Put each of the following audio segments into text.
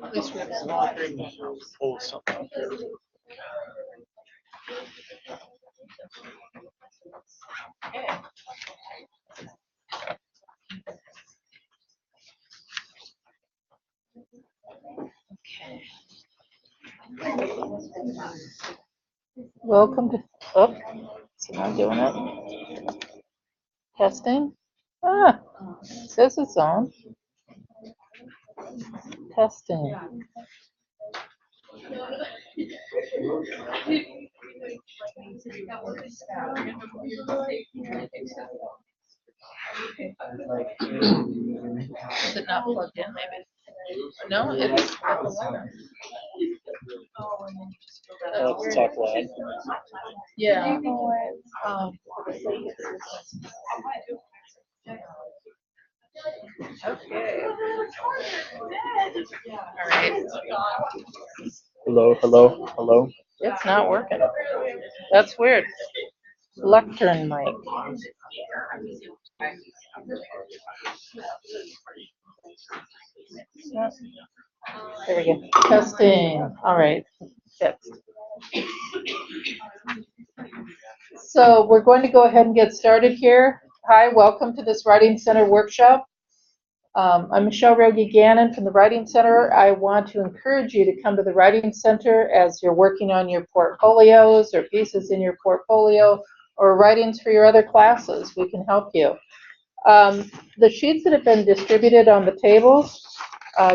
At least we have a small group that helps pull something up here. Okay. Welcome to, oh, so I'm doing it. Testing. Ah, it says it's on. Testing. Is it not plugged in, maybe? No, it's at the line. Let's talk loud. Yeah. Okay. All right. Hello, hello, hello. It's not working. That's weird. Lectern mic. There we go. Testing. All right. Fixed. So we're going to go ahead and get started here. Hi, welcome to this Writing Center workshop. I'm Michelle Rogie-Gannon from the Writing Center. I want to encourage you to come to the Writing Center as you're working on your portfolios or pieces in your portfolio or writings for your other classes. We can help you. The sheets that have been distributed on the tables,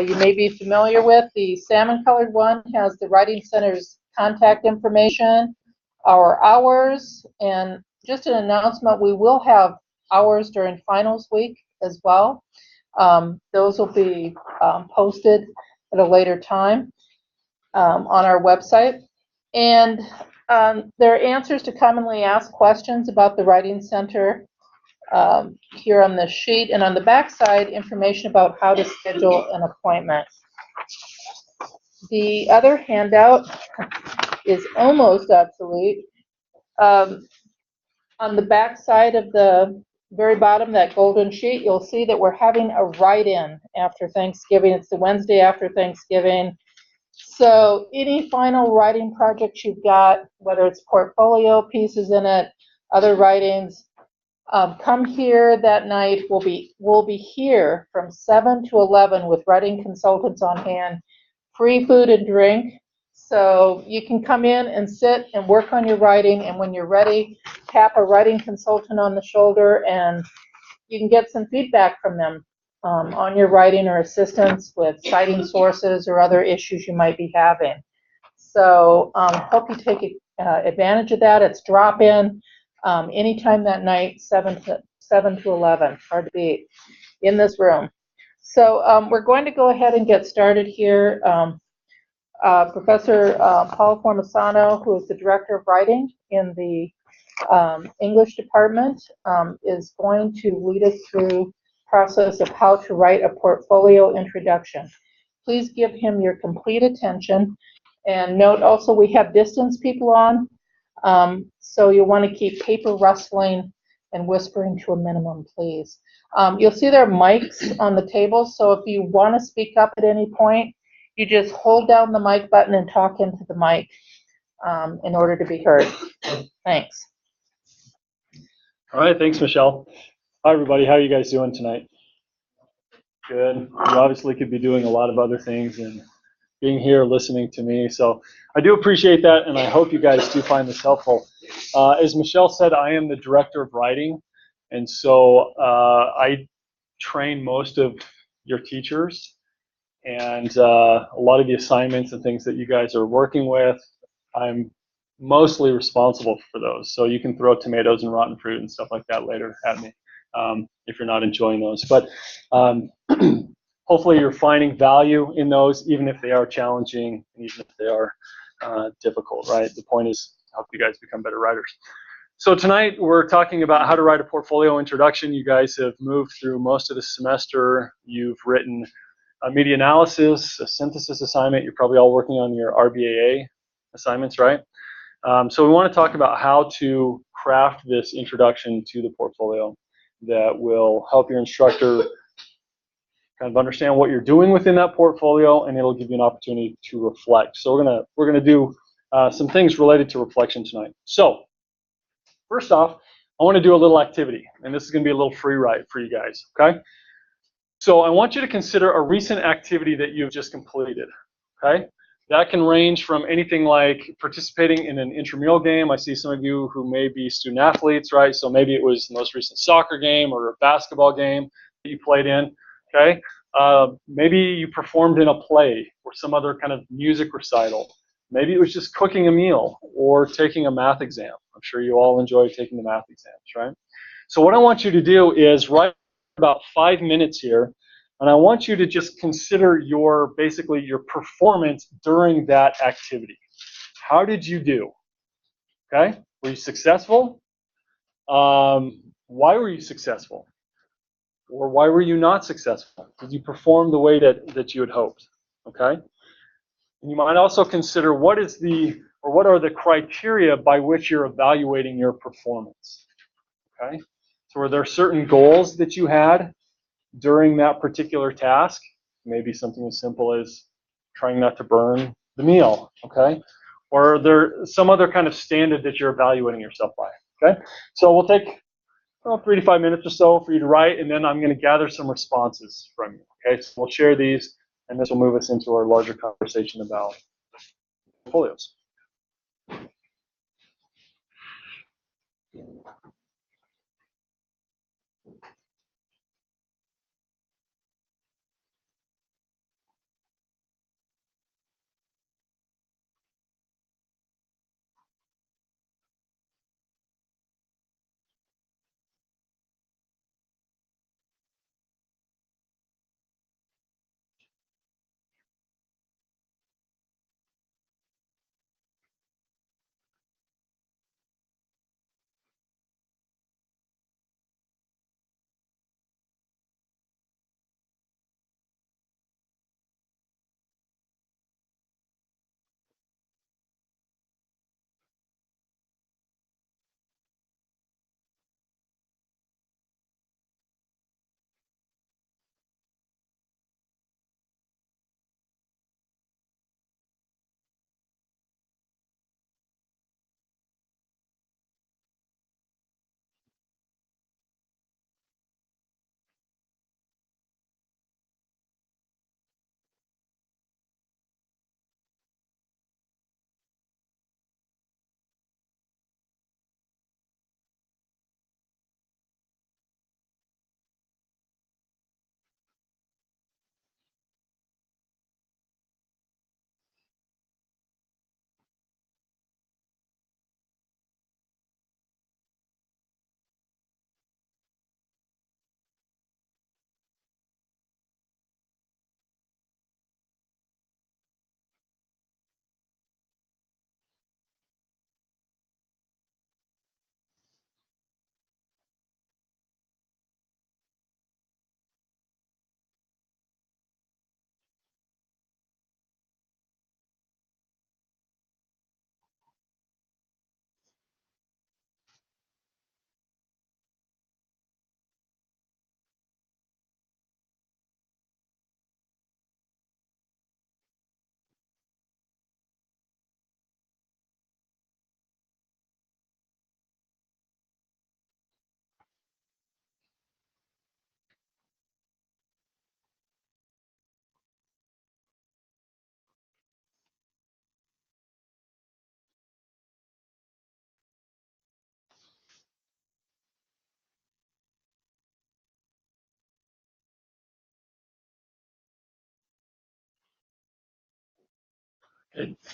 you may be familiar with. The salmon-colored one has the Writing Center's contact information, our hours, and just an announcement, we will have hours during finals week as well. Those will be posted at a later time on our website. And there are answers to commonly asked questions about the Writing Center here on this sheet, and on the back side, information about how to schedule an appointment. The other handout is almost obsolete. On the back side of the very bottom, that golden sheet, you'll see that we're having a write-in after Thanksgiving. It's the Wednesday after Thanksgiving. So any final writing projects you've got, whether it's portfolio pieces in it, other writings, come here that night. We'll be here from 7 to 11 with writing consultants on hand, free food and drink. So you can come in and sit and work on your writing, and when you're ready, tap a writing consultant on the shoulder and you can get some feedback from them on your writing or assistance with citing sources or other issues you might be having. So hope you take advantage of that. It's drop-in anytime that night, 7 to 11, hard to beat, in this room. So we're going to go ahead and get started here. Professor Paul Formasano, who is the Director of Writing in the English department, is going to lead us through the process of how to write a portfolio introduction. Please give him your complete attention. And note also we have distance people on, so you'll want to keep paper rustling and whispering to a minimum, please. You'll see there are mics on the table, so if you want to speak up at any point, you just hold down the mic button and talk into the mic in order to be heard. Thanks. All right, thanks, Michelle. Hi, everybody. How are you guys doing tonight? Good. You obviously could be doing a lot of other things and being here listening to me. So I do appreciate that, and I hope you guys do find this helpful. As Michelle said, I am the Director of Writing, and so I train most of your teachers. And a lot of the assignments and things that you guys are working with, I'm mostly responsible for those. So you can throw tomatoes and rotten fruit and stuff like that later at me if you're not enjoying those. But hopefully you're finding value in those, even if they are challenging and even if they are difficult, right? The point is to help you guys become better writers. So tonight we're talking about how to write a portfolio introduction. You guys have moved through most of the semester. You've written a media analysis, a synthesis assignment. You're probably all working on your RBAA assignments, right? So we want to talk about how to craft this introduction to the portfolio that will help your instructor kind of understand what you're doing within that portfolio, and it'll give you an opportunity to reflect. So we're gonna do some things related to reflection tonight. So first off, I want to do a little activity, and this is going to be a little free ride for you guys. Okay. So I want you to consider a recent activity that you've just completed. Okay. That can range from anything like participating in an intramural game. I see some of you who may be student athletes, right? So maybe it was the most recent soccer game or a basketball game that you played in. Okay. Maybe you performed in a play or some other kind of music recital. Maybe it was just cooking a meal or taking a math exam. I'm sure you all enjoy taking the math exams, right? So what I want you to do is write about 5 minutes here, and I want you to just consider basically your performance during that activity. How did you do? Okay, were you successful? Why were you successful? Or why were you not successful? Did you perform the way that you had hoped? Okay, and you might also consider what are the criteria by which you're evaluating your performance. Okay, so were there certain goals that you had during that particular task? Maybe something as simple as trying not to burn the meal, okay? Or are there some other kind of standard that you're evaluating yourself by, okay? So we'll take 3 to 5 minutes or so for you to write, and then I'm going to gather some responses from you, okay? So we'll share these, and this will move us into our larger conversation about portfolios.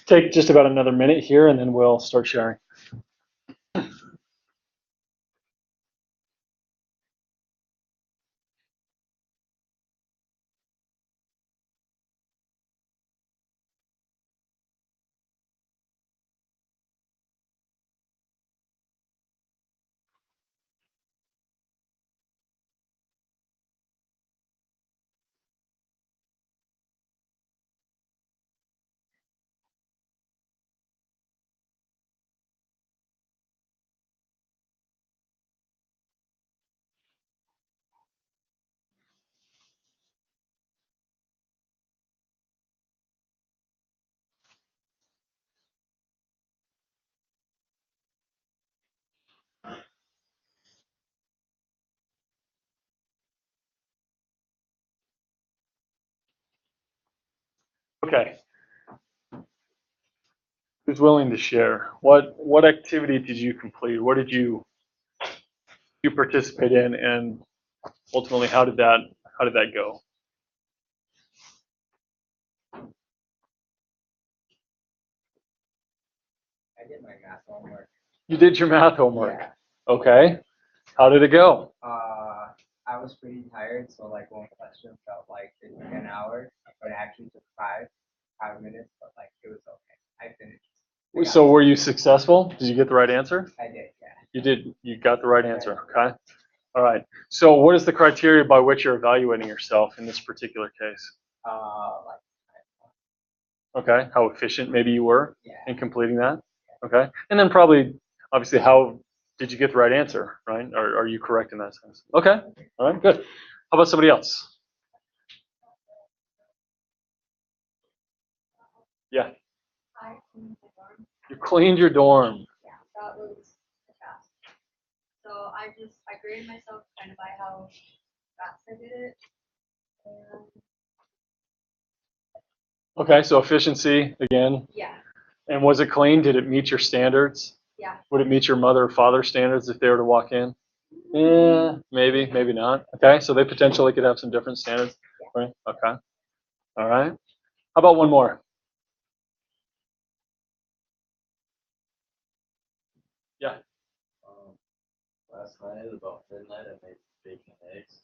Take just about another minute here, and then we'll start sharing. Okay. Who's willing to share? What activity did you complete? What did you participate in, and ultimately how did that go? I did my math homework. You did your math homework. Yeah. Okay. How did it go? I was pretty tired, so like one question felt like it took an hour, but it actually took five minutes, but like it was okay. I finished. So were you successful? Did you get the right answer? I did, yeah. You did. You got the right answer. Okay. All right. So what is the criteria by which you're evaluating yourself in this particular case? Like, Okay. How efficient maybe you were yeah. in completing that? Okay. And then probably, obviously, how did you get the right answer, right? Are you correct in that sense? Okay. All right. Good. How about somebody else? Yeah. I cleaned the dorm. You cleaned your dorm. Yeah, that was the task. So I graded myself kind of by how fast I did it. And Okay. So efficiency again. yeah, And was it clean? Did it meet your standards? yeah. Would it meet your mother or father standards if they were to walk in? Yeah, maybe, maybe not. Okay, so they potentially could have some different standards. Right? Okay. All right. How about one more? Yeah. Last night about midnight, I made bacon and eggs.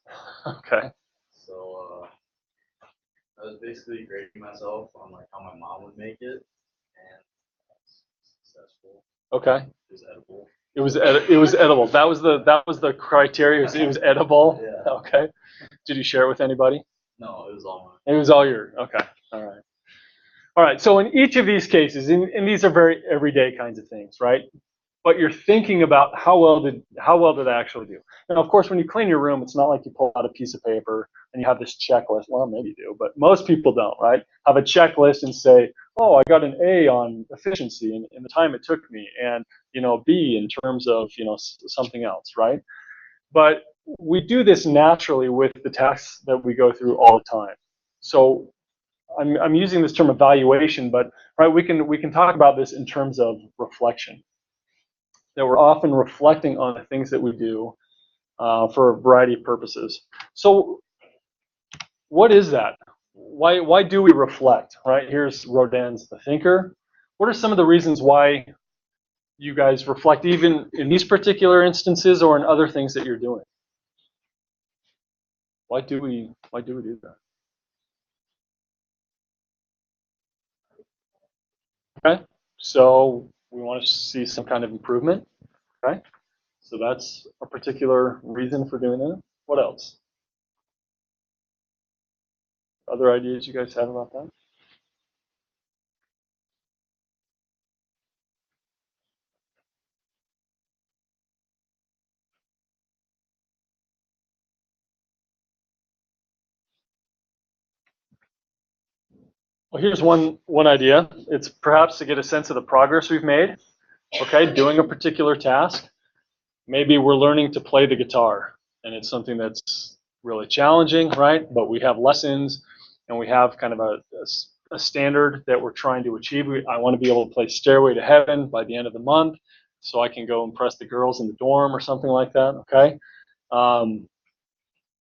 Okay. So I was basically grading myself on like how my mom would make it, and I was successful. Okay. It was edible. It was edible. That was the criteria. It was edible. Yeah. Okay. Did you share it with anybody? No, it was all mine. It was all your. Okay. All right. All right. So in each of these cases, and these are very everyday kinds of things, right? But you're thinking about how well did I actually do? And of course, when you clean your room, it's not like you pull out a piece of paper and you have this checklist. Well, maybe you do, but most people don't, right? Have a checklist and say, oh, I got an A on efficiency in the time it took me, and B in terms of something else, right? But we do this naturally with the tasks that we go through all the time. So I'm using this term evaluation, but right, we can talk about this in terms of reflection. That we're often reflecting on the things that we do for a variety of purposes. So what is that? Why do we reflect, right? Here's Rodin's The Thinker. What are some of the reasons why you guys reflect even in these particular instances or in other things that you're doing? Why do we do that? Okay, so we want to see some kind of improvement. Okay, so that's a particular reason for doing that. What else? Other ideas you guys have about that? Well, here's one idea. It's perhaps to get a sense of the progress we've made. Okay, doing a particular task. Maybe we're learning to play the guitar, and it's something that's really challenging, right? But we have lessons, and we have kind of a standard that we're trying to achieve. I want to be able to play Stairway to Heaven by the end of the month, so I can go impress the girls in the dorm or something like that. Okay,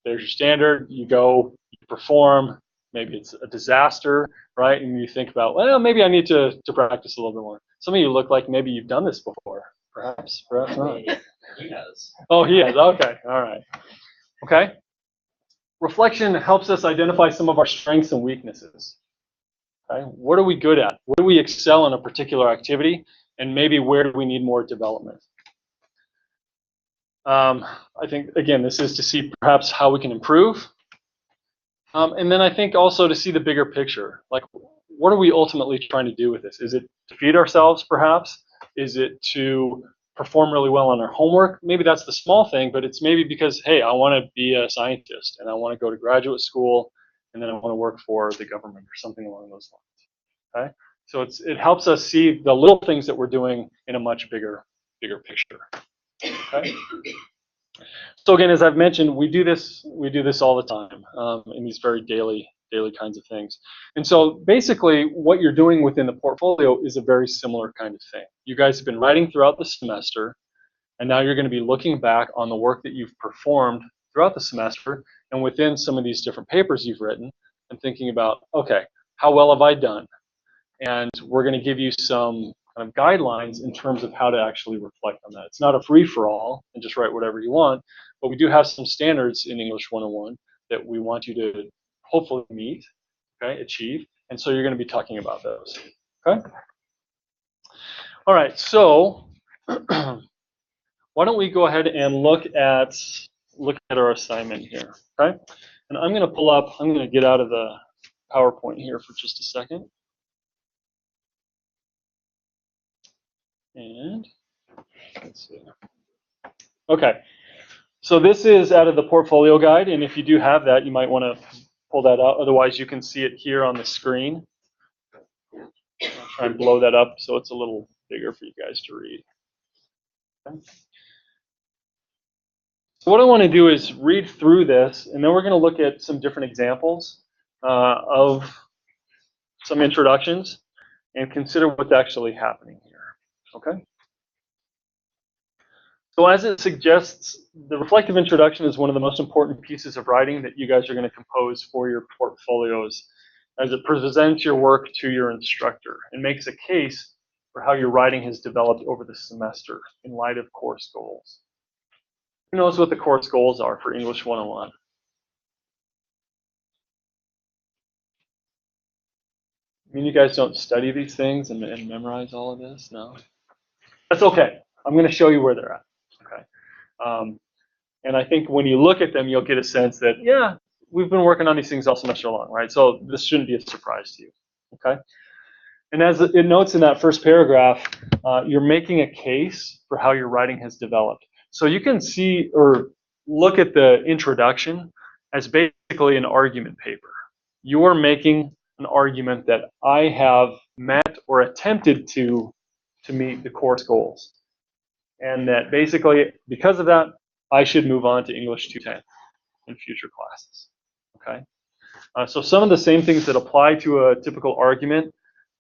there's your standard. You go, you perform. Maybe it's a disaster, right? And you think about, well, maybe I need to practice a little bit more. Some of you look like maybe you've done this before. Perhaps not. He has. Oh, he has. Okay. All right. Okay. Reflection helps us identify some of our strengths and weaknesses. Okay. What are we good at? Where do we excel in a particular activity? And maybe where do we need more development? I think, again, this is to see perhaps how we can improve. And then I think also to see the bigger picture. Like, what are we ultimately trying to do with this? Is it to feed ourselves, perhaps? Is it to perform really well on our homework? Maybe that's the small thing, but it's maybe because, hey, I want to be a scientist and I want to go to graduate school and then I want to work for the government or something along those lines. Okay? So it helps us see the little things that we're doing in a much bigger picture. Okay? So again, as I've mentioned, we do this all the time in these very daily daily kinds of things. And so basically what you're doing within the portfolio is a very similar kind of thing. You guys have been writing throughout the semester, and now you're going to be looking back on the work that you've performed throughout the semester and within some of these different papers you've written and thinking about, okay, how well have I done? And we're going to give you some kind of guidelines in terms of how to actually reflect on that. It's not a free-for-all and just write whatever you want, but we do have some standards in English 101 that we want you to hopefully meet, okay, achieve, and so you're going to be talking about those, okay? All right, so why don't we go ahead and look at our assignment here, okay? And I'm going to get out of the PowerPoint here for just a second. And let's see. Okay, so this is out of the portfolio guide, and if you do have that, you might want to pull that out. Otherwise, you can see it here on the screen. I'll try and blow that up so it's a little bigger for you guys to read. Okay. So what I want to do is read through this, and then we're going to look at some different examples of some introductions and consider what's actually happening here. Okay. So as it suggests, the reflective introduction is one of the most important pieces of writing that you guys are going to compose for your portfolios, as it presents your work to your instructor and makes a case for how your writing has developed over the semester in light of course goals. Who knows what the course goals are for English 101? I mean, you guys don't study these things and memorize all of this? No? That's okay. I'm going to show you where they're at. Okay. And I think when you look at them, you'll get a sense that, yeah, we've been working on these things all semester long, right? So this shouldn't be a surprise to you, okay? And as it notes in that first paragraph, you're making a case for how your writing has developed. So you can see or look at the introduction as basically an argument paper. You are making an argument that I have met or attempted to meet the course goals. And that basically, because of that, I should move on to English 210 in future classes, okay? So some of the same things that apply to a typical argument,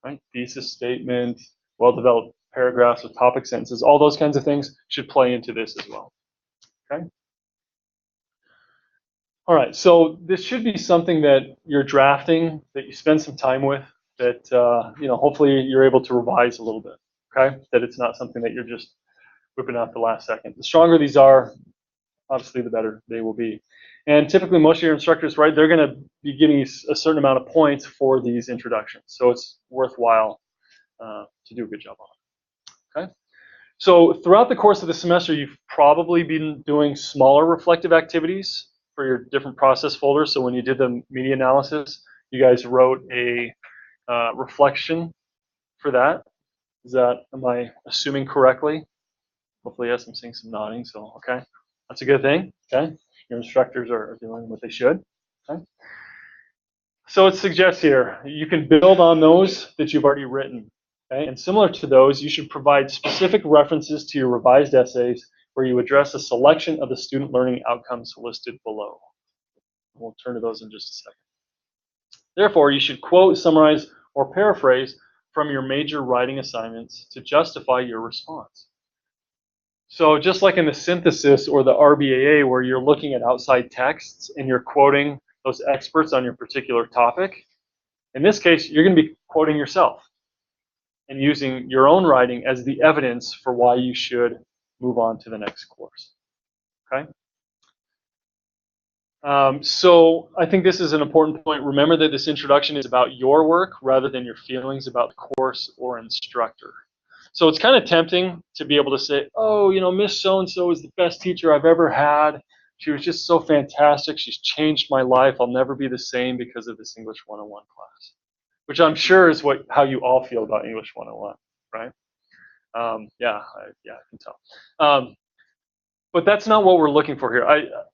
right? Thesis statement, well-developed paragraphs with topic sentences, all those kinds of things should play into this as well, okay? All right, so this should be something that you're drafting, that you spend some time with, that hopefully you're able to revise a little bit, okay? That it's not something that you're just whipping out the last second. The stronger these are, obviously the better they will be. And typically most of your instructors, right, they're going to be giving you a certain amount of points for these introductions. So it's worthwhile to do a good job on it, okay? So throughout the course of the semester, you've probably been doing smaller reflective activities for your different process folders. So when you did the media analysis, you guys wrote a reflection for that. Am I assuming correctly? Hopefully, yes, I'm seeing some nodding, so okay. That's a good thing, okay? Your instructors are doing what they should, okay? So it suggests here, you can build on those that you've already written, okay? And similar to those, you should provide specific references to your revised essays where you address a selection of the student learning outcomes listed below. We'll turn to those in just a second. Therefore, you should quote, summarize, or paraphrase from your major writing assignments to justify your response. So just like in the synthesis or the RBAA where you're looking at outside texts and you're quoting those experts on your particular topic, in this case, you're going to be quoting yourself and using your own writing as the evidence for why you should move on to the next course, okay? So I think this is an important point. Remember that this introduction is about your work rather than your feelings about the course or instructor. So it's kind of tempting to be able to say, oh, Miss So-and-so is the best teacher I've ever had. She was just so fantastic. She's changed my life. I'll never be the same because of this English 101 class, which I'm sure is how you all feel about English 101, right? Yeah, I can tell. But that's not what we're looking for here.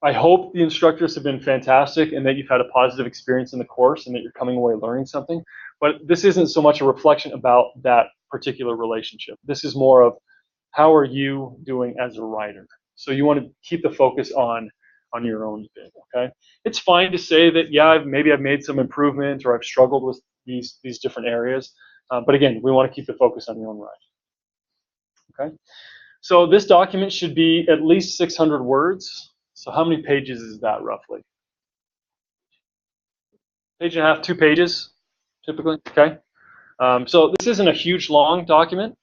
I hope the instructors have been fantastic and that you've had a positive experience in the course and that you're coming away learning something. But this isn't so much a reflection about that particular relationship. This is more of how are you doing as a writer. So you want to keep the focus on on your own bit, okay? It's fine to say that, yeah, maybe I've made some improvement or I've struggled with these different areas. But again, we want to keep the focus on your own writing, okay? So this document should be at least 600 words. So how many pages is that roughly? Page and a half, 2 pages, typically, okay? So this isn't a huge, long document,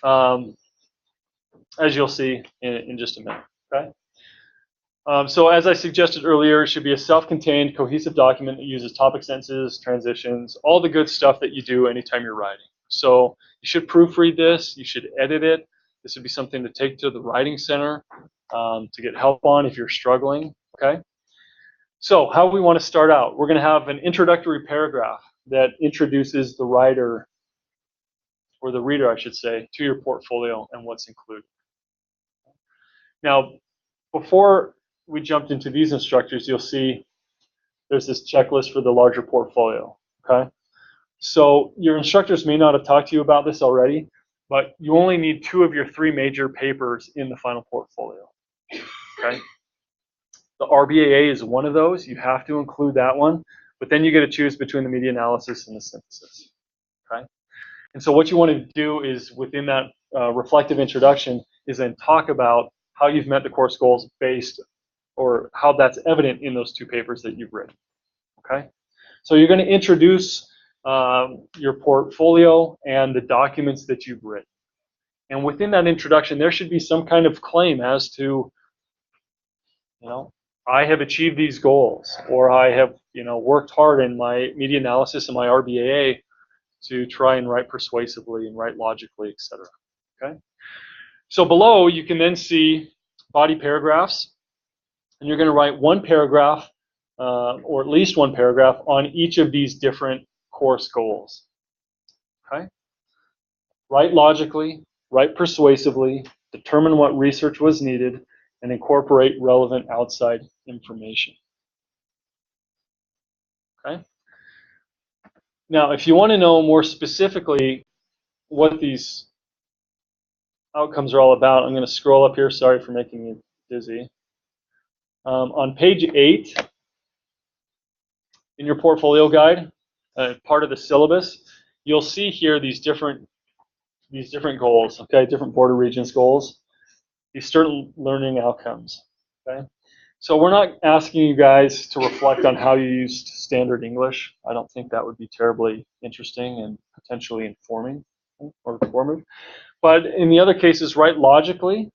as you'll see in just a minute, okay? So as I suggested earlier, it should be a self-contained, cohesive document that uses topic sentences, transitions, all the good stuff that you do anytime you're writing. So you should proofread this, you should edit it. This would be something to take to the Writing Center to get help on if you're struggling, okay? So how we want to start out, we're going to have an introductory paragraph that introduces the writer, or the reader, I should say, to your portfolio and what's included. Now, before we jumped into these instructors, you'll see there's this checklist for the larger portfolio, okay? So your instructors may not have talked to you about this already, but you only need 2 of your 3 major papers in the final portfolio, okay? The RBAA is one of those. You have to include that one, but then you get to choose between the media analysis and the synthesis, okay? And so what you want to do is, within that reflective introduction, is then talk about how you've met the course goals based, or how that's evident in those 2 papers that you've written, okay? So you're going to introduce your portfolio and the documents that you've written. And within that introduction, there should be some kind of claim as to, I have achieved these goals, or I have, worked hard in my media analysis and my RBAA to try and write persuasively and write logically, etc. Okay. So below, you can then see body paragraphs, and you're going to write 1 paragraph, or at least 1 paragraph, on each of these different course goals. Okay. Write logically, write persuasively, determine what research was needed, and incorporate relevant outside information. Okay. Now, if you want to know more specifically what these outcomes are all about, I'm going to scroll up here. Sorry for making you dizzy. On page 8 in your portfolio guide, part of the syllabus, you'll see here these different goals. Okay, different border regions goals. These student learning outcomes. Okay. So we're not asking you guys to reflect on how you used standard English. I don't think that would be terribly interesting and potentially informing or informative. But in the other cases, write logically,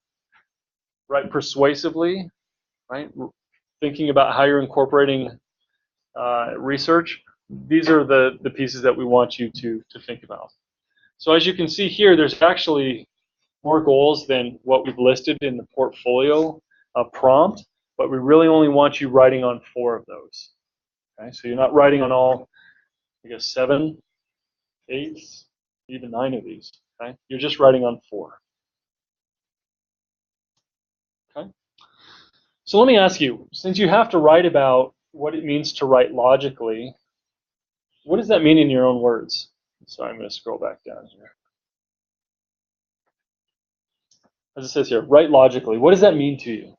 write persuasively, right? Thinking about how you're incorporating research. These are the pieces that we want you to think about. So as you can see here, there's actually more goals than what we've listed in the portfolio prompt, but we really only want you writing on 4 of those. Okay, so you're not writing on all, I guess, 7, 8, even 9 of these. Okay, you're just writing on 4. Okay. So let me ask you, since you have to write about what it means to write logically, what does that mean in your own words? Sorry, I'm going to scroll back down here. As it says here, write logically. What does that mean to you?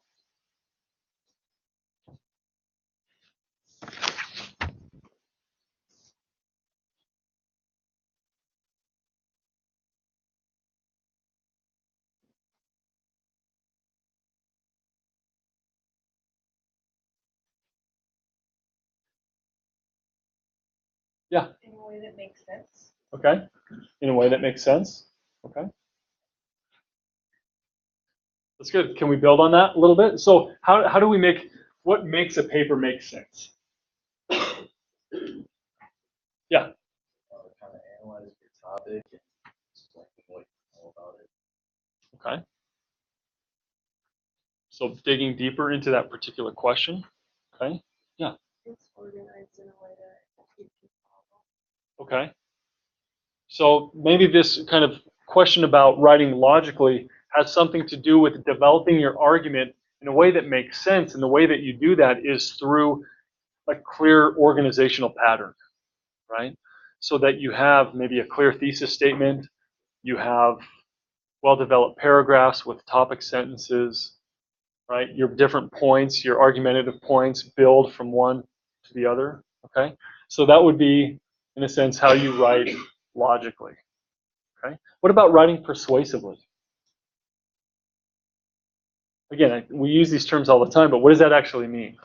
Yeah. In a way that makes sense. Okay. In a way that makes sense. Okay. That's good. Can we build on that a little bit? So how do we what makes a paper make sense? Yeah. Kind of analyze your topic and explain what you know about it. Okay. So digging deeper into that particular question. Okay. Yeah. It's organized in a way that you can follow. Okay. So maybe this kind of question about writing logically has something to do with developing your argument in a way that makes sense, and the way that you do that is through a clear organizational pattern, right? So that you have maybe a clear thesis statement, you have well-developed paragraphs with topic sentences, right? Your different points, your argumentative points build from one to the other, okay? So that would be, in a sense, how you write logically, okay? What about writing persuasively? Again, we use these terms all the time, but what does that actually mean?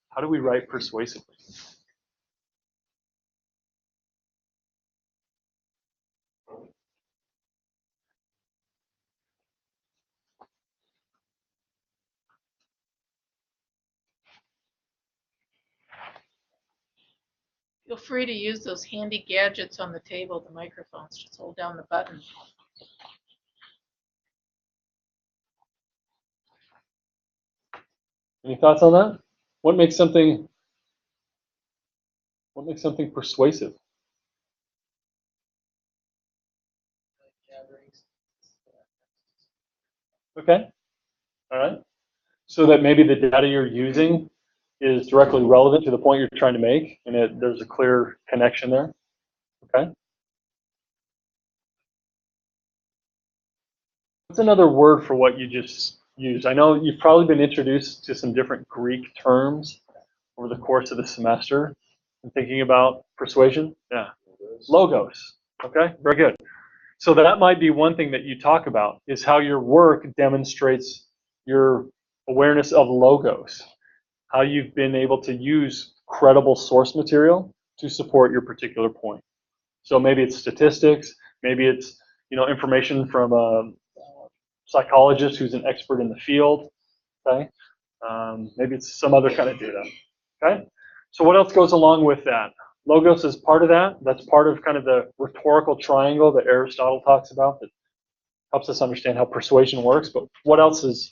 How do we write persuasively? Feel free to use those handy gadgets on the table, the microphones. Just hold down the button. Any thoughts on that? What makes something persuasive? Okay, all right. So that maybe the data you're using is directly relevant to the point you're trying to make, and there's a clear connection there. Okay. What's another word for what you just used? I know you've probably been introduced to some different Greek terms over the course of the semester and thinking about persuasion. Yeah. Logos. Okay, very good. So that might be one thing that you talk about, is how your work demonstrates your awareness of logos, how you've been able to use credible source material to support your particular point. So maybe it's statistics, maybe it's information from a psychologist who's an expert in the field. Okay, maybe it's some other kind of data. Okay, so what else goes along with that? Logos is part of that. That's part of kind of the rhetorical triangle that Aristotle talks about that helps us understand how persuasion works. But what else is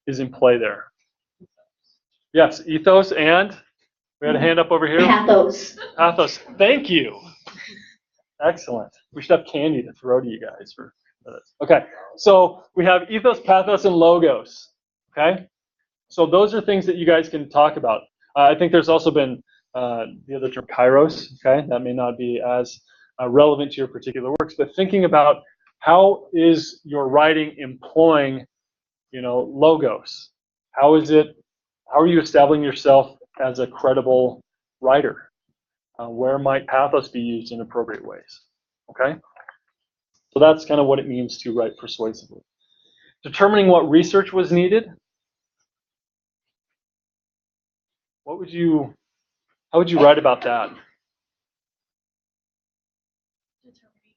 in play there? Yes, ethos, and we had a hand up over here. Pathos. Pathos. Thank you. Excellent. We should have candy to throw to you guys for this. Okay, so we have ethos, pathos, and logos. Okay, so those are things that you guys can talk about. I think there's also been the other term, kairos. Okay, that may not be as relevant to your particular works, but thinking about how is your writing employing, logos? How are you establishing yourself as a credible writer? Where might pathos be used in appropriate ways? Okay, so that's kind of what it means to write persuasively. Determining what research was needed. How would you write about that? Determining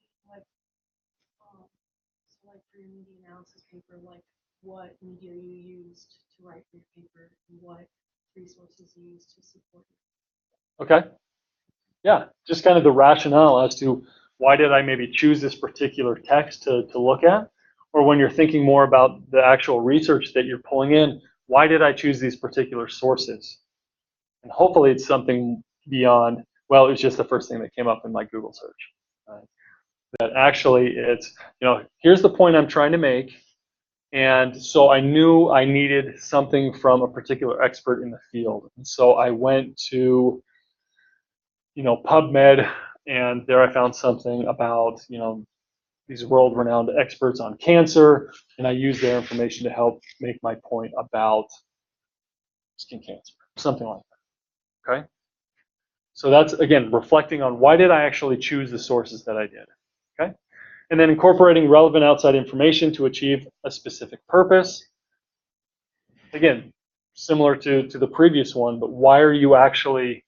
so like for your media analysis paper, like what media you used to write your paper, and what resources you used to support it. Okay. Yeah, just kind of the rationale as to why did I maybe choose this particular text to look at, or when you're thinking more about the actual research that you're pulling in, why did I choose these particular sources? And hopefully it's something beyond, well, it was just the first thing that came up in my Google search. Right? That actually it's, here's the point I'm trying to make, and so I knew I needed something from a particular expert in the field. And so I went to PubMed, and there I found something about, these world-renowned experts on cancer, and I used their information to help make my point about skin cancer, something like that, okay? So that's, again, reflecting on why did I actually choose the sources that I did, okay? And then incorporating relevant outside information to achieve a specific purpose. Again, similar to the previous one, but why are you actually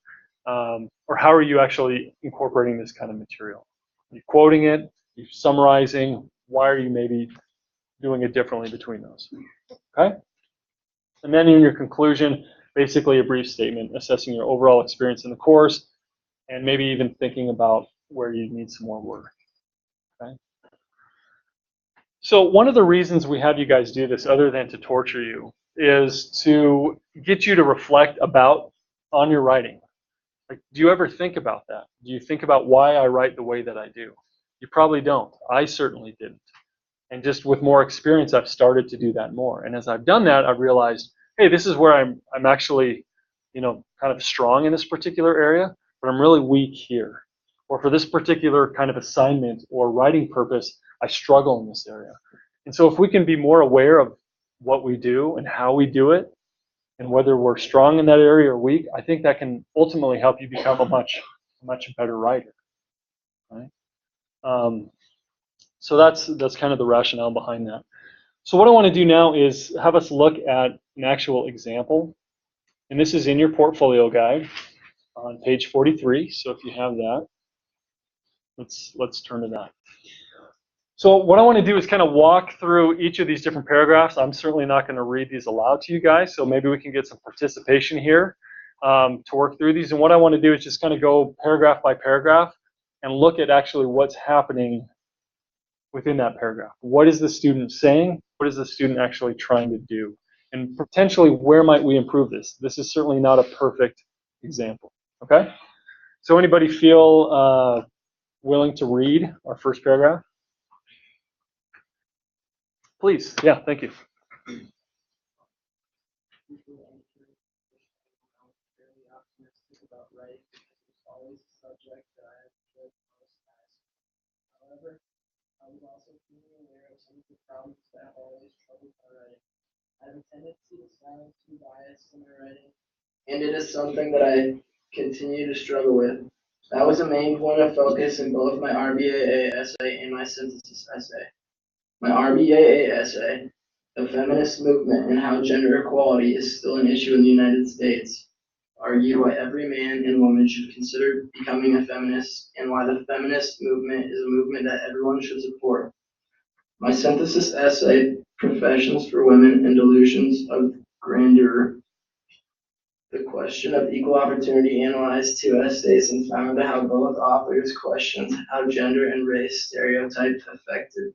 or how are you actually incorporating this kind of material? Are you quoting it? Are you summarizing? Why are you maybe doing it differently between those? Okay? And then in your conclusion, basically a brief statement assessing your overall experience in the course and maybe even thinking about where you need some more work. Okay? So one of the reasons we have you guys do this, other than to torture you, is to get you to reflect on your writing. Like, do you ever think about that? Do you think about why I write the way that I do? You probably don't. I certainly didn't. And just with more experience, I've started to do that more. And as I've done that, I've realized, hey, this is where I'm actually, kind of strong in this particular area, but I'm really weak here. Or for this particular kind of assignment or writing purpose, I struggle in this area. And so if we can be more aware of what we do and how we do it, and whether we're strong in that area or weak, I think that can ultimately help you become a much better writer. Right? So that's kind of the rationale behind that. So what I want to do now is have us look at an actual example, and this is in your portfolio guide on page 43. So if you have that, let's turn to that. So what I want to do is kind of walk through each of these different paragraphs. I'm certainly not going to read these aloud to you guys, so maybe we can get some participation here to work through these. And what I want to do is just kind of go paragraph by paragraph and look at actually what's happening within that paragraph. What is the student saying? What is the student actually trying to do? And potentially, where might we improve this? This is certainly not a perfect example. Okay? So anybody feel willing to read our first paragraph? Please. Yeah, thank you. Fairly optimistic about writing because it's always a subject that I have enjoyed most as. However, I was also keenly aware of some of the problems that have always troubled my writing. I have a tendency to sound too biased in my writing, and it is something that I continue to struggle with. That was a main point of focus in both my RBAA essay and my synthesis essay. My RBAA essay, The Feminist Movement and How Gender Equality is Still an Issue in the United States, argued why every man and woman should consider becoming a feminist and why the feminist movement is a movement that everyone should support. My synthesis essay, Professions for Women and Delusions of Grandeur, the question of equal opportunity, analyzed two essays and found how both authors questioned how gender and race stereotypes affected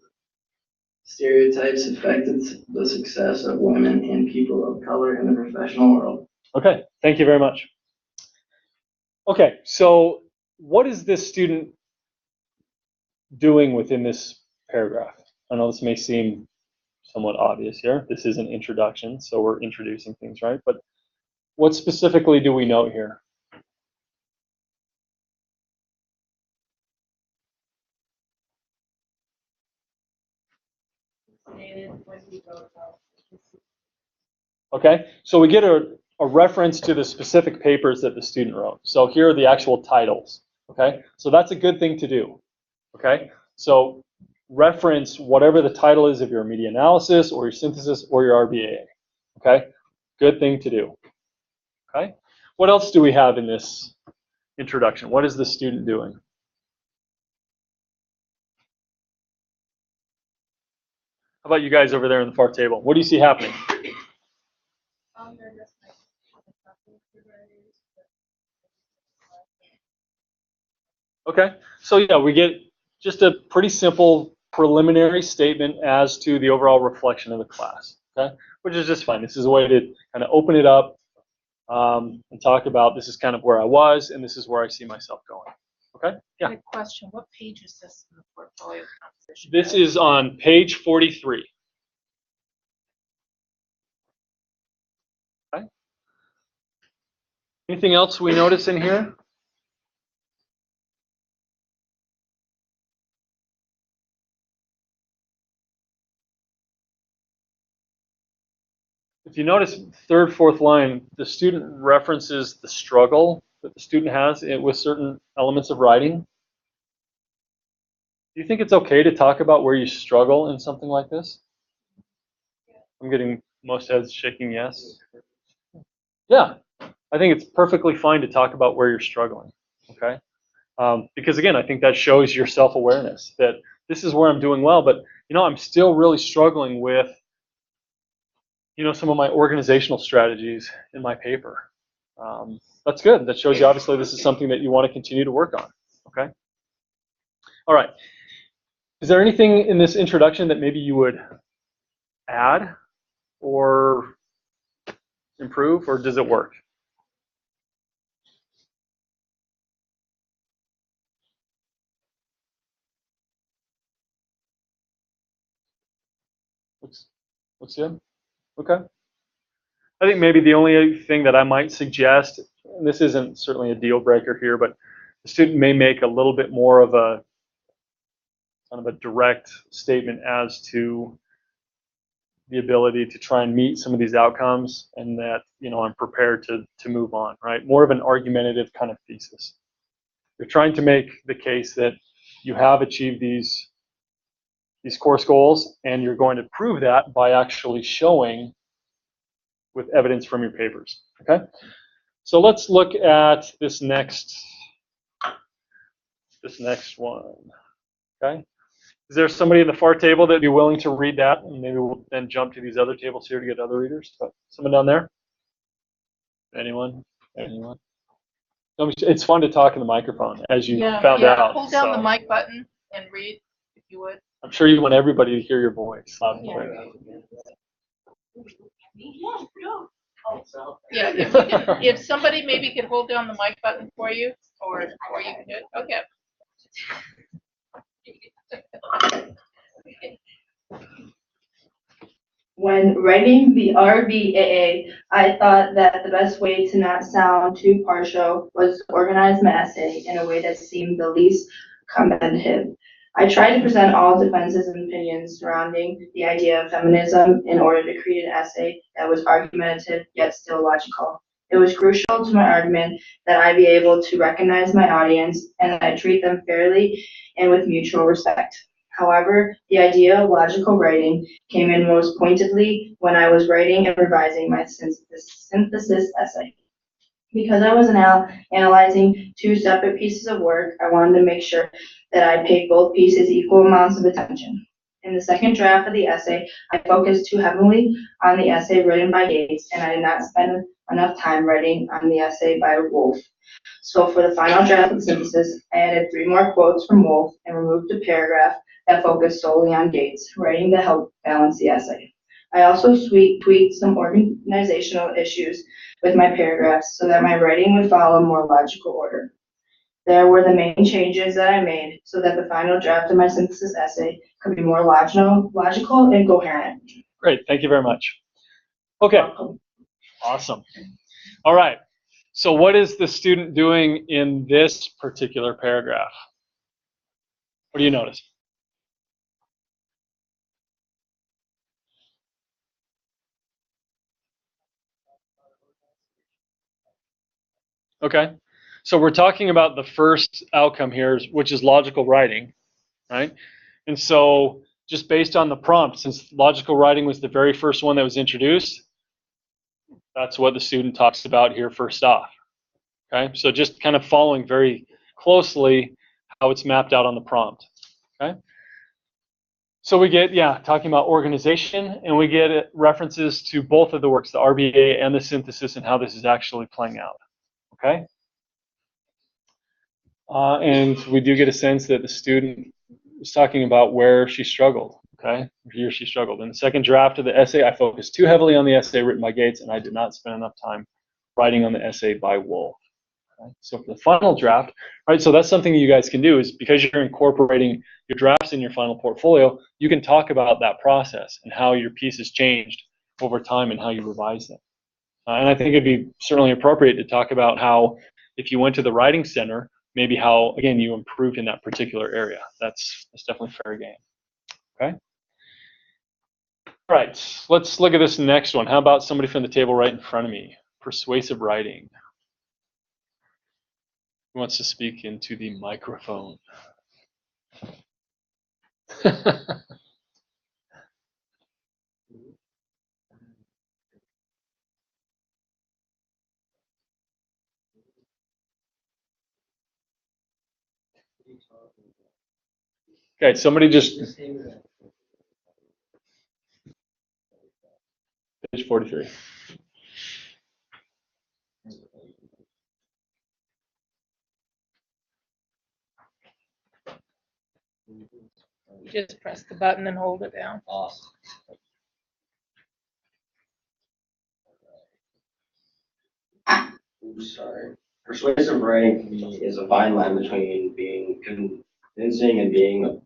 the success of women and people of color in the professional world. Okay, thank you very much. Okay, so what is this student doing within this paragraph? I know this may seem somewhat obvious here. This is an introduction, so we're introducing things, right? But what specifically do we note here? Okay, so we get a reference to the specific papers that the student wrote. So here are the actual titles. Okay, so that's a good thing to do. Okay, so reference whatever the title is of your media analysis or your synthesis or your RBAA. Okay, good thing to do. Okay, what else do we have in this introduction? What is the student doing? How about you guys over there in the far table? What do you see happening? Okay, so yeah, we get just a pretty simple preliminary statement as to the overall reflection of the class, okay, which is just fine. This is a way to kind of open it up and talk about this is kind of where I was and this is where I see myself going. Okay, yeah. Good question. What page is this in the portfolio composition? This is on page 43. Okay. Anything else we notice in here? If you notice third, fourth line, the student references the struggle that the student has with certain elements of writing. Do you think it's okay to talk about where you struggle in something like this? I'm getting most heads shaking yes. Yeah, I think it's perfectly fine to talk about where you're struggling, okay? Because again, I think that shows your self-awareness that this is where I'm doing well, but I'm still really struggling with some of my organizational strategies in my paper. That's good. That shows you obviously this is something that you want to continue to work on, okay? All right. Is there anything in this introduction that maybe you would add or improve, or does it work? Looks good. Okay. I think maybe the only thing that I might suggest, and this isn't certainly a deal breaker here, but the student may make a little bit more of a kind of a direct statement as to the ability to try and meet some of these outcomes, and that, you know, I'm prepared to move on, right? More of an argumentative kind of thesis. You're trying to make the case that you have achieved these course goals, and you're going to prove that by actually showing with evidence from your papers, okay? So let's look at this next one, okay? Is there somebody in the far table that'd be willing to read that? And maybe we'll then jump to these other tables here to get other readers. But someone down there? Anyone? Anyone? It's fun to talk in the microphone, as you found out. Hold down the so mic button and read, if you would. I'm sure you want everybody to hear your voice loud and clear. Yeah, if you can, if somebody maybe could hold down the mic button for you, or you can do it. Okay. When writing the RBAA, I thought that the best way to not sound too partial was to organize my essay in a way that seemed the least combative. I tried to present all defenses and opinions surrounding the idea of feminism in order to create an essay that was argumentative yet still logical. It was crucial to my argument that I be able to recognize my audience and that I treat them fairly and with mutual respect. However, the idea of logical writing came in most pointedly when I was writing and revising my synthesis essay. Because I was now analyzing two separate pieces of work, I wanted to make sure that I paid both pieces equal amounts of attention. In the second draft of the essay, I focused too heavily on the essay written by Gates, and I did not spend enough time writing on the essay by Wolfe. So for the final draft of the synthesis, I added 3 more quotes from Wolfe and removed a paragraph that focused solely on Gates, writing to help balance the essay. I also tweaked some organizational issues with my paragraphs so that my writing would follow a more logical order. There were the main changes that I made so that the final draft of my synthesis essay could be more logical and coherent. Great, thank you very much. Okay, awesome. All right, so what is the student doing in this particular paragraph? What do you notice? Okay, so we're talking about the first outcome here, which is logical writing, right? And so just based on the prompt, since logical writing was the very first one that was introduced, that's what the student talks about here first off. Okay, so just kind of following very closely how it's mapped out on the prompt. Okay, so we get, talking about organization, and we get references to both of the works, the RBA and the synthesis, and how this is actually playing out. Okay, and we do get a sense that the student was talking about where she struggled. Okay, he or she struggled. In the second draft of the essay, I focused too heavily on the essay written by Gates, and I did not spend enough time writing on the essay by Wolfe. Okay? So for the final draft, right, so that's something you guys can do, is because you're incorporating your drafts in your final portfolio, you can talk about that process and how your piece has changed over time and how you revise them. And I think it'd be certainly appropriate to talk about how, if you went to the writing center, maybe how, again, you improved in that particular area. That's definitely fair game. Okay? All right, let's look at this next one. How about somebody from the table right in front of me? Persuasive writing. Who wants to speak into the microphone? Okay, somebody just... Page 43. Just press the button and hold it down. Oops, sorry. Persuasive writing for me is a fine line between being convincing and being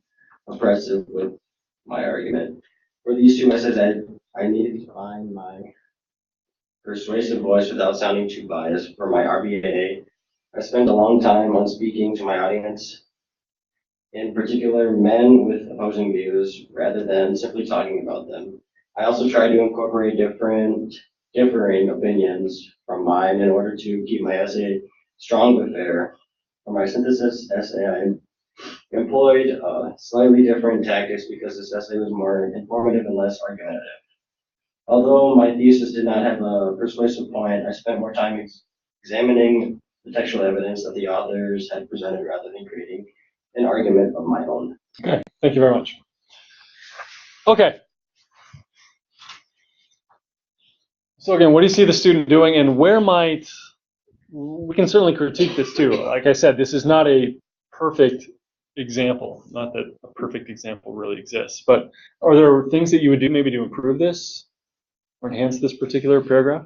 oppressive with my argument. For these 2 essays, I needed to find my persuasive voice without sounding too biased. For my RBA, I spent a long time on speaking to my audience, in particular men with opposing views, rather than simply talking about them. I also try to incorporate differing opinions from mine in order to keep my essay strong but fair. For my synthesis essay, I employed slightly different tactics because this essay was more informative and less argumentative. Although my thesis did not have a persuasive point, I spent more time examining the textual evidence that the authors had presented rather than creating an argument of my own. Okay, thank you very much. Okay. So again, what do you see the student doing, and where might, we can certainly critique this too. Like I said, this is not a perfect example. Not that a perfect example really exists, but are there things that you would do maybe to improve this or enhance this particular paragraph?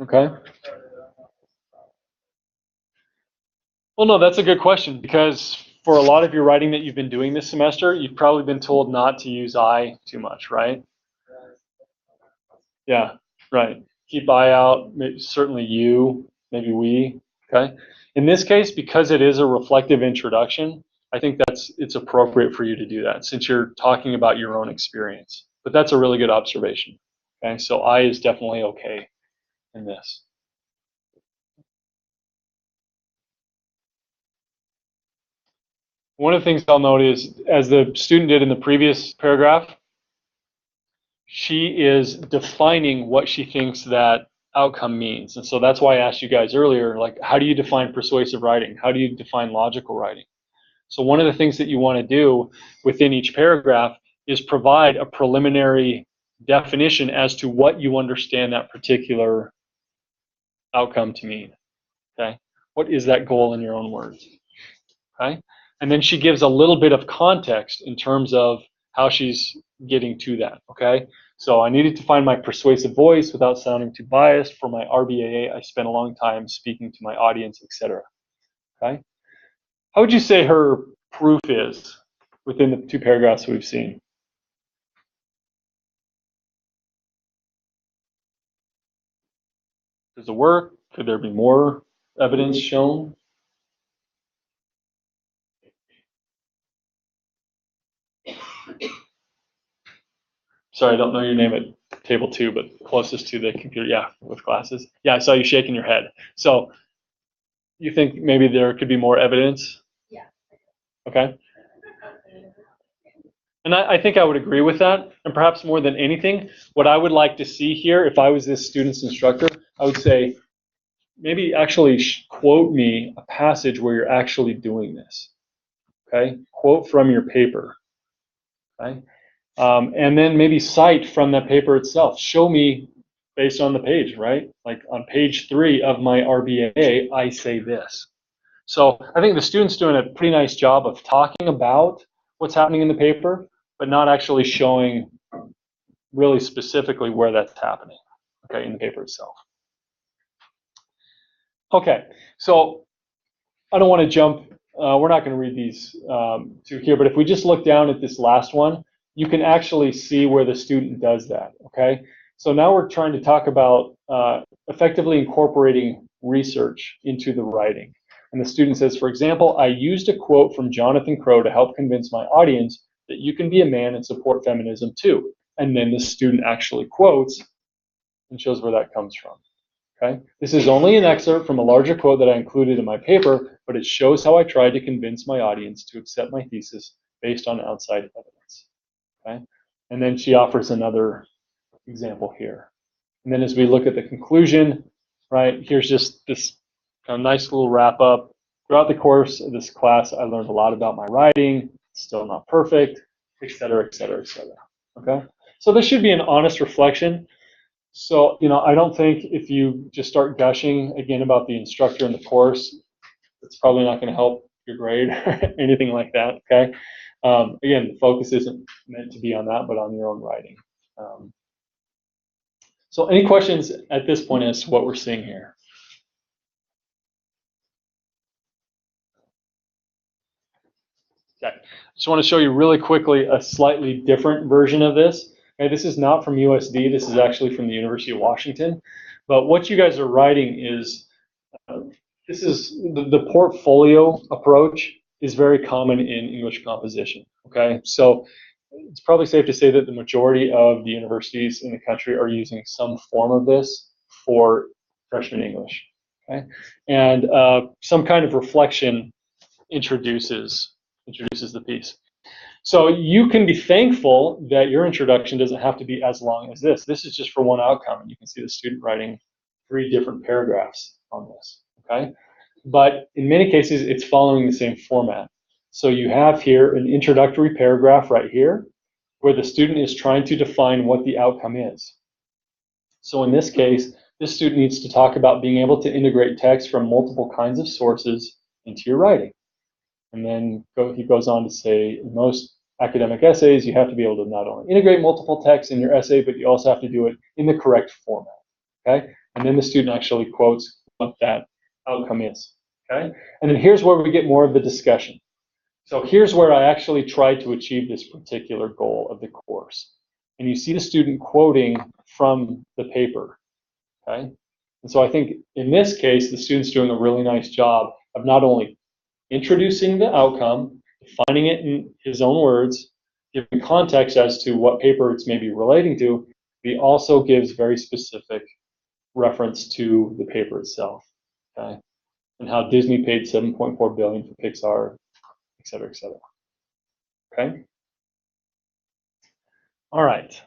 Okay. Well, no, that's a good question, because for a lot of your writing that you've been doing this semester, you've probably been told not to use I too much, right? Yeah, right. Keep I out, certainly you, maybe we, okay? In this case, because it is a reflective introduction, I think it's appropriate for you to do that since you're talking about your own experience. But that's a really good observation, okay? So I is definitely okay in this. One of the things I'll note is, as the student did in the previous paragraph, she is defining what she thinks that outcome means. And so that's why I asked you guys earlier, like, how do you define persuasive writing? How do you define logical writing? So one of the things that you want to do within each paragraph is provide a preliminary definition as to what you understand that particular outcome to mean. Okay? What is that goal in your own words? Okay? And then she gives a little bit of context in terms of how she's getting to that. Okay? So I needed to find my persuasive voice without sounding too biased. For my RBAA, I spent a long time speaking to my audience, etc. Okay? How would you say her proof is within the two paragraphs we've seen? Does it work? Could there be more evidence shown? Sorry, I don't know your name at table 2, but closest to the computer. Yeah, with glasses. Yeah, I saw you shaking your head. So you think maybe there could be more evidence? Yeah. Okay. And I think I would agree with that. And perhaps more than anything, what I would like to see here, if I was this student's instructor, I would say, maybe actually quote me a passage where you're actually doing this. Okay? Quote from your paper. Okay? And then maybe cite from that paper itself. Show me based on the page, right? Like on page 3 of my RBA, I say this. So I think the student's doing a pretty nice job of talking about what's happening in the paper, but not actually showing really specifically where that's happening, okay, in the paper itself. Okay, so I don't want to jump, we're not going to read these to here, but if we just look down at this last one, you can actually see where the student does that, okay? So now we're trying to talk about effectively incorporating research into the writing. And the student says, for example, I used a quote from Jonathan Crow to help convince my audience that you can be a man and support feminism too. And then the student actually quotes and shows where that comes from. Okay? This is only an excerpt from a larger quote that I included in my paper, but it shows how I tried to convince my audience to accept my thesis based on outside evidence. Okay? And then she offers another example here. And then as we look at the conclusion, right, here's just this kind of nice little wrap up. Throughout the course of this class, I learned a lot about my writing. It's still not perfect, et cetera, et cetera, et cetera. Okay? So this should be an honest reflection. So, I don't think if you just start gushing again about the instructor in the course, it's probably not going to help your grade or anything like that, okay? Again, the focus isn't meant to be on that, but on your own writing. So any questions at this point as to what we're seeing here? Okay. Just want to show you really quickly a slightly different version of this. Okay, this is not from USD. This is actually from the University of Washington. But what you guys are writing is, this is the portfolio approach is very common in English composition. Okay, so it's probably safe to say that the majority of the universities in the country are using some form of this for freshman English. Okay, and some kind of reflection introduces the piece. So you can be thankful that your introduction doesn't have to be as long as this. This is just for one outcome, and you can see the student writing 3 different paragraphs on this. Okay, but in many cases, it's following the same format. So you have here an introductory paragraph right here, where the student is trying to define what the outcome is. So in this case, this student needs to talk about being able to integrate text from multiple kinds of sources into your writing. And then he goes on to say, in most academic essays, you have to be able to not only integrate multiple texts in your essay, but you also have to do it in the correct format. Okay? And then the student actually quotes what that outcome is. Okay? And then here's where we get more of the discussion. So here's where I actually tried to achieve this particular goal of the course. And you see the student quoting from the paper. Okay? And so I think in this case, the student's doing a really nice job of not only introducing the outcome, defining it in his own words, giving context as to what paper it's maybe relating to, but he also gives very specific reference to the paper itself, okay? And how Disney paid $7.4 billion for Pixar, et cetera, okay? All right.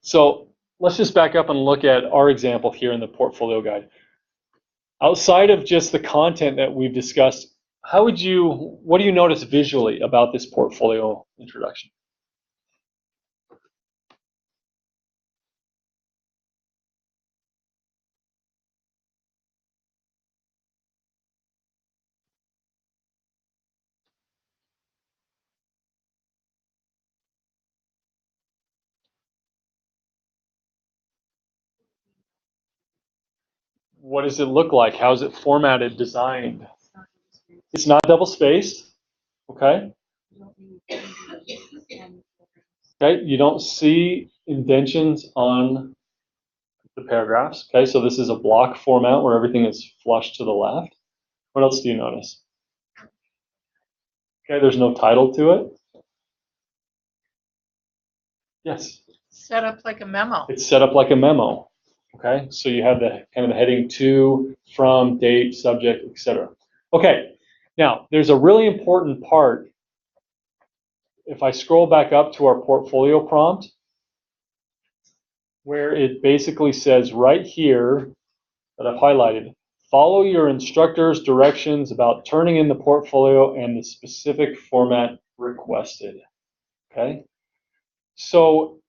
So let's just back up and look at our example here in the portfolio guide. Outside of just the content that we've discussed, what do you notice visually about this portfolio introduction? What does it look like? How is it formatted, designed? It's not double spaced, okay? Okay, you don't see indentions on the paragraphs, okay? So this is a block format where everything is flush to the left. What else do you notice? Okay, there's no title to it. Yes? Set up like a memo. It's set up like a memo, okay? So you have the kind of the heading to, from, date, subject, etc. Okay, now there's a really important part. If I scroll back up to our portfolio prompt, where it basically says right here that I've highlighted, follow your instructor's directions about turning in the portfolio and the specific format requested, okay? So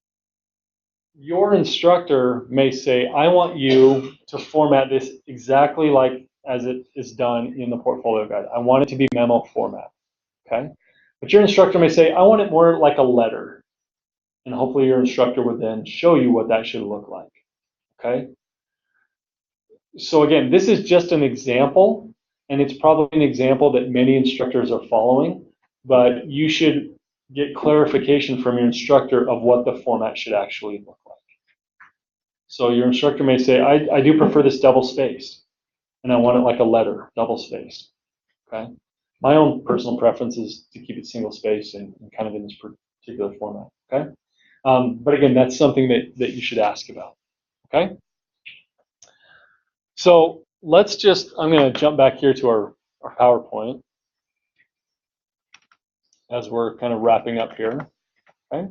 your instructor may say, I want you to format this exactly like as it is done in the portfolio guide. I want it to be memo format, okay? But your instructor may say, I want it more like a letter. And hopefully your instructor would then show you what that should look like, okay? So again, this is just an example, and it's probably an example that many instructors are following, but you should get clarification from your instructor of what the format should actually look like. So your instructor may say, I do prefer this double-spaced, and I want it like a letter, double-spaced, okay? My own personal preference is to keep it single-spaced and kind of in this particular format, okay? But again, that's something that you should ask about, okay? So let's just, I'm going to jump back here to our PowerPoint as we're kind of wrapping up here, okay?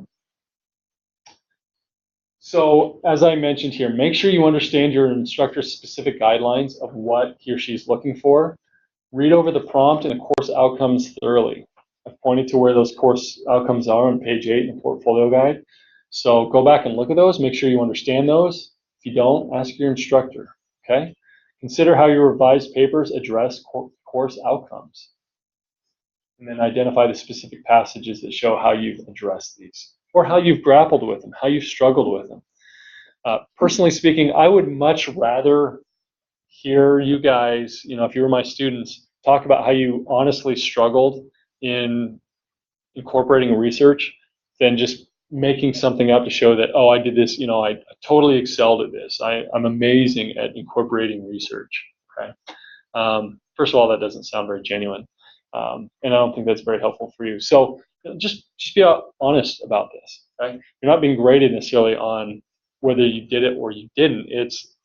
So as I mentioned here, make sure you understand your instructor's specific guidelines of what he or she is looking for. Read over the prompt and the course outcomes thoroughly. I've pointed to where those course outcomes are on page 8 in the portfolio guide. So go back and look at those, make sure you understand those. If you don't, ask your instructor, okay? Consider how your revised papers address course outcomes. And then identify the specific passages that show how you've addressed these, or how you've grappled with them, how you've struggled with them. Personally speaking, I would much rather hear you guys, if you were my students, talk about how you honestly struggled in incorporating research than just making something up to show that, oh, I did this, I totally excelled at this. I'm amazing at incorporating research. Okay. First of all, that doesn't sound very genuine. And I don't think that's very helpful for you. So just be honest about this. Okay? You're not being graded necessarily on whether you did it or you didn't. It's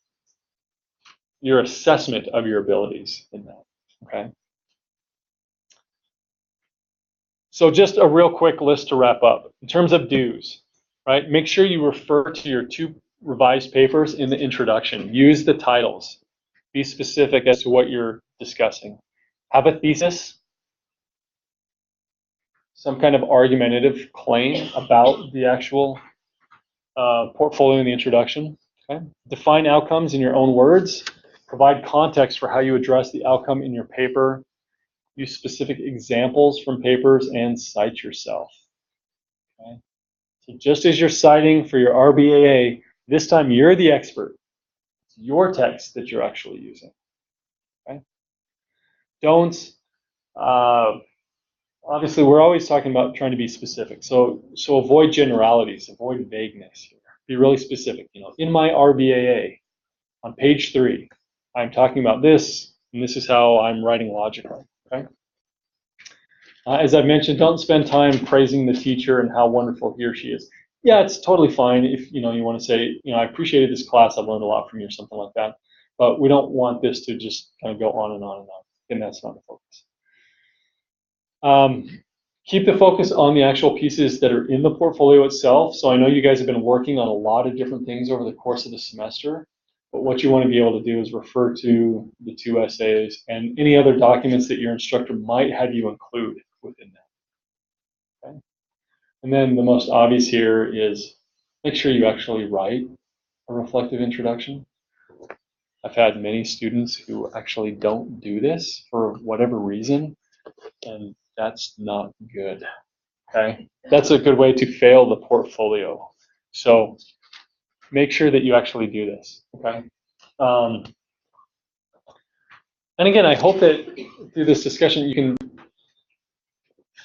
your assessment of your abilities in that. Okay. So just a real quick list to wrap up. In terms of dues, right? Make sure you refer to your 2 revised papers in the introduction. Use the titles. Be specific as to what you're discussing. Have a thesis, some kind of argumentative claim about the actual portfolio in the introduction. Okay? Define outcomes in your own words. Provide context for how you address the outcome in your paper. Use specific examples from papers and cite yourself. Okay? So just as you're citing for your RBAA, this time you're the expert. It's your text that you're actually using. Okay? Don't, obviously we're always talking about trying to be specific. So avoid generalities, avoid vagueness here. Be really specific. In my RBAA, on page 3, I'm talking about this, and this is how I'm writing logically. Okay? As I mentioned, don't spend time praising the teacher and how wonderful he or she is. Yeah, it's totally fine if you want to say, I appreciated this class, I've learned a lot from you, or something like that. But we don't want this to just kind of go on and on and on, and that's not the focus. Keep the focus on the actual pieces that are in the portfolio itself. So I know you guys have been working on a lot of different things over the course of the semester, but what you want to be able to do is refer to the 2 essays and any other documents that your instructor might have you include within that. Okay? And then the most obvious here is make sure you actually write a reflective introduction. I've had many students who actually don't do this for whatever reason, and that's not good. Okay? That's a good way to fail the portfolio. So make sure that you actually do this. Okay? And again, I hope that through this discussion you can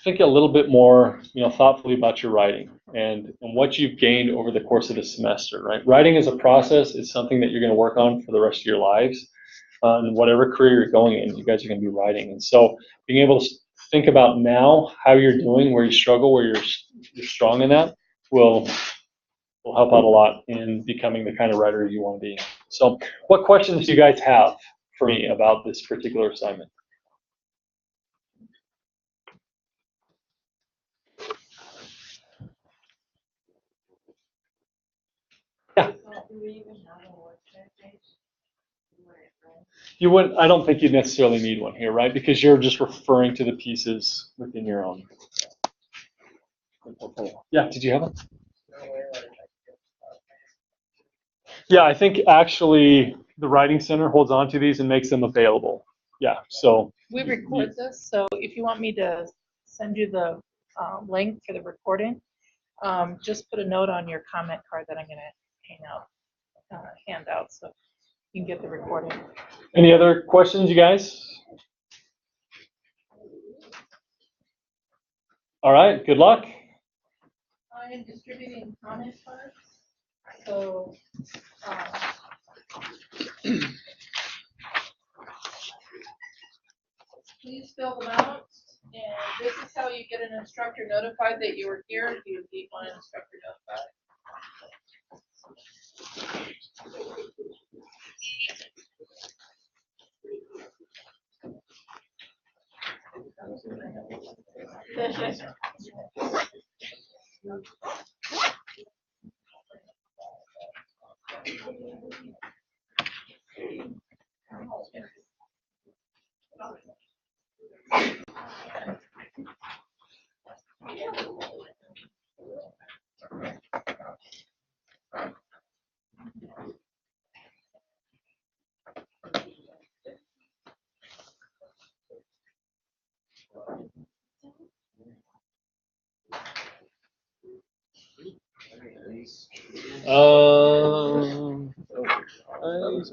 think a little bit more, thoughtfully about your writing and what you've gained over the course of the semester. Right? Writing as a process is something that you're going to work on for the rest of your lives. And whatever career you're going in, you guys are going to be writing. And so being able to think about now how you're doing, where you struggle, where you're strong in that, will help out a lot in becoming the kind of writer you want to be. So what questions do you guys have for me about this particular assignment? Yeah. Do we even have a website page? You wouldn't. I don't think you necessarily need one here, right? Because you're just referring to the pieces within your own portfolio. Yeah. Did you have it? Yeah, I think actually the Writing Center holds on to these and makes them available. Yeah. So We record this, so if you want me to send you the link for the recording, just put a note on your comment card that I'm going to hand out so you can get the recording. Any other questions, you guys? All right, good luck. I am distributing comment cards, so please fill them out. And this is how you get an instructor notified that you were here. You need one instructor notified.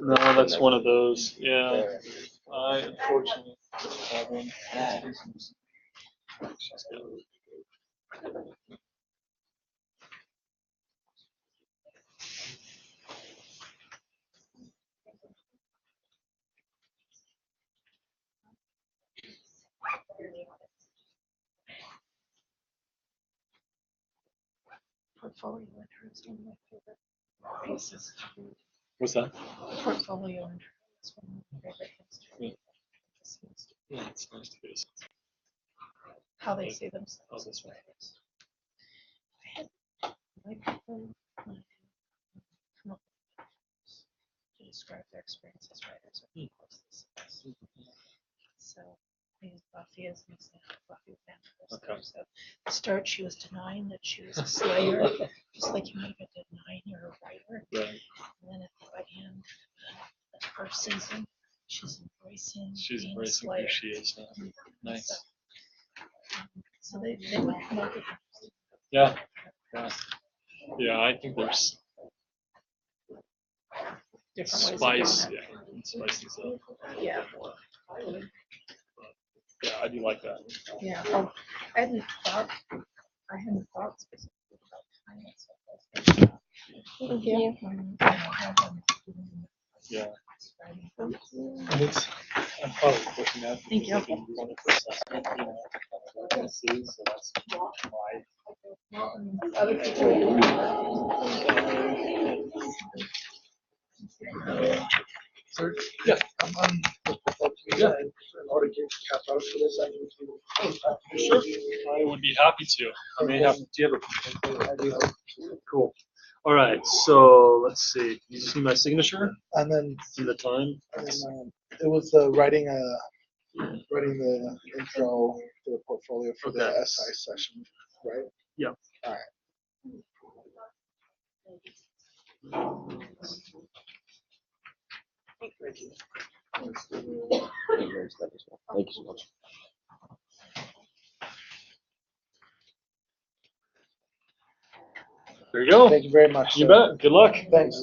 No, that's one of those. Yeah, I unfortunately. problem. Portfolio intro is one of my favorite pieces to read. What's that? Portfolio intro is one of my favorite things to read. Yeah, it's nice to be. How they see themselves. Oh, this way. I had my people when I come up with to describe their experience as writers or courses. So I use Buffy as an example. Buffy was Okay. so at the start she was denying that she was a slayer, just like you might be denying you're a writer. Right. And then at the end, the first season, she's embracing She's being embracing a slayer. who she is now. Nice. So they would come up with Yeah. Yeah. Yeah, I think there's different ways spice. of doing Yeah, and spices up. it. Yeah. Yeah, I do like that. Yeah. Oh, I hadn't thought specifically about time and stuff. Thank you. Yeah. And it's, I'm probably pushing that. Thank you. Like a unique assessment, you know, what I see, so that's my. Other people. Sir? Yeah. Yeah. In order to get cap out for this, I need to. Sure. I would be happy to. I may have. Do you have a? I do. Cool. All right. So let's see. You just need my signature And then, and the time. it was writing the intro to the portfolio for the Okay. SI session, right? Yeah. All right. Thank you. Thank you so much. There you go. Thank you very much. You sir. bet. Good luck. Thanks.